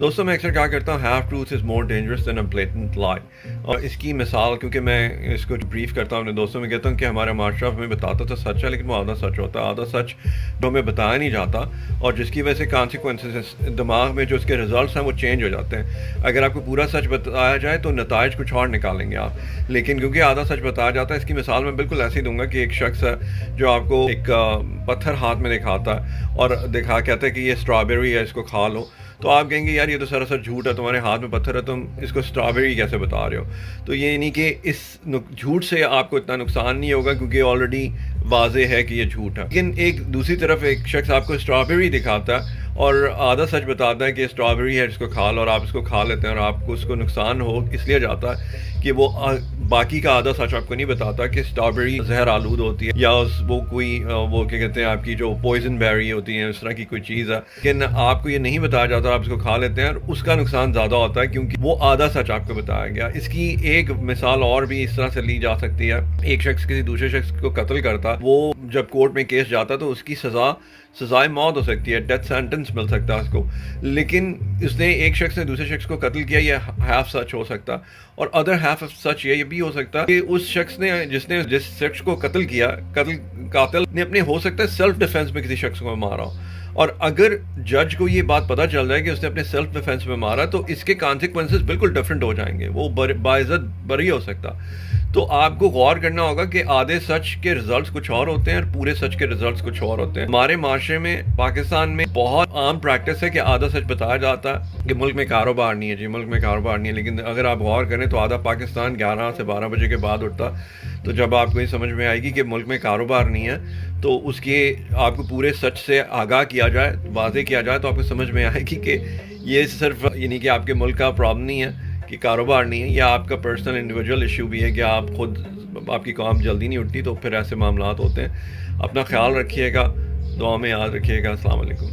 دوستوں میں اکثر کہا کرتا ہوں half truth is more dangerous than a blatant lie. اور اس کی مثال کیونکہ میں اس کو بریف کرتا ہوں اپنے دوستوں میں کہتا ہوں کہ ہمارا معاشرہ ہمیں بتاتا تو سچ ہے لیکن وہ آدھا سچ ہوتا ہے. آدھا سچ جو ہمیں بتایا نہیں جاتا اور جس کی وجہ سے کانسیکوینسز دماغ میں جو اس کے رزلٹس ہیں وہ چینج ہو جاتے ہیں. اگر آپ کو پورا سچ بتایا جائے تو نتائج کچھ اور نکالیں گے آپ, لیکن کیونکہ آدھا سچ بتایا جاتا ہے. اس کی مثال میں بالکل ایسی دوں گا کہ ایک شخص ہے جو آپ کو ایک پتھر ہاتھ میں دکھاتا ہے اور کہتا ہے کہ یہ اسٹرابیری ہے, اس کو کھا لو. تو آپ کہیں گے یار یہ تو سراسر جھوٹ ہے, تمہارے ہاتھ میں پتھر ہے, تم اس کو اسٹرابیری کیسے بتا رہے ہو. تو یہ نہیں کہ اس جھوٹ سے آپ کو اتنا نقصان نہیں ہوگا کیونکہ آلریڈی واضح ہے کہ یہ جھوٹ ہے. لیکن ایک دوسری طرف ایک شخص آپ کو اسٹرابیری دکھاتا ہے اور آدھا سچ بتاتا ہے کہ اسٹرابیری ہے, اس کو کھا لو, اور آپ اس کو کھا لیتے ہیں اور آپ کو اس کو نقصان ہو اس لیے جاتا ہے کہ وہ باقی کا آدھا سچ آپ کو نہیں بتاتا کہ اسٹرابیری زہر آلود ہوتی ہے یا وہ کوئی وہ کیا کہتے ہیں آپ کی جو پوائزن بیری ہوتی ہیں اس طرح کی کوئی چیز ہے. لیکن آپ کو یہ نہیں بتایا جاتا, آپ اس کو کھا لیتے ہیں اور اس کا نقصان زیادہ ہوتا ہے کیونکہ وہ آدھا سچ آپ کو بتایا گیا. اس کی ایک مثال اور بھی اس طرح سے لی جا سکتی ہے. ایک شخص کسی دوسرے شخص کو قتل کرتا, وہ جب کورٹ میں کیس جاتا تو اس کی سزائے موت ہو سکتی ہے, ڈیتھ سینٹنس مل سکتا ہے اس کو. لیکن اس نے ایک شخص نے دوسرے شخص کو قتل کیا, یہ ہاف سچ ہو سکتا. اور ادر ہاف آف سچ یہ بھی ہو سکتا کہ اس شخص نے جس شخص کو قتل کیا, قاتل نے اپنے ہو سکتا ہے سیلف ڈیفense میں کسی شخص کو مارا ہو, اور اگر جج کو یہ بات پتہ چل جائے کہ اس نے اپنے سیلف ڈیفenس میں مارا تو اس کے کانسیکوینسز بالکل ڈفرینٹ ہو جائیں گے, وہ باعزت بری ہو سکتا. تو آپ کو غور کرنا ہوگا کہ آدھے سچ کے رزلٹس کچھ اور ہوتے ہیں اور پورے سچ کے رزلٹس کچھ اور ہوتے ہیں. ہمارے معاشرے میں پاکستان میں بہت عام پریکٹس ہے کہ آدھا سچ بتایا جاتا ہے کہ ملک میں کاروبار نہیں ہے, جی ملک میں کاروبار نہیں ہے. لیکن اگر آپ غور کریں تو آدھا پاکستان 11 سے 12 بجے کے بعد اٹھتا. تو جب آپ کو یہ سمجھ میں آئے گی کہ ملک میں کاروبار نہیں ہے تو اس کے آپ کو پورے سچ سے آگاہ کیا جائے, واضح کیا جائے, تو آپ کو سمجھ میں آئے گی کہ یہ صرف یعنی کہ آپ کے ملک کا پرابلم نہیں ہے کہ کاروبار نہیں ہے, یا آپ کا پرسنل انڈیویجول ایشو بھی ہے کہ آپ خود آپ کی کام جلدی نہیں اٹھتی. تو پھر ایسے معاملات ہوتے ہیں. اپنا خیال رکھیے گا, دعا میں یاد رکھیے گا. السلام علیکم.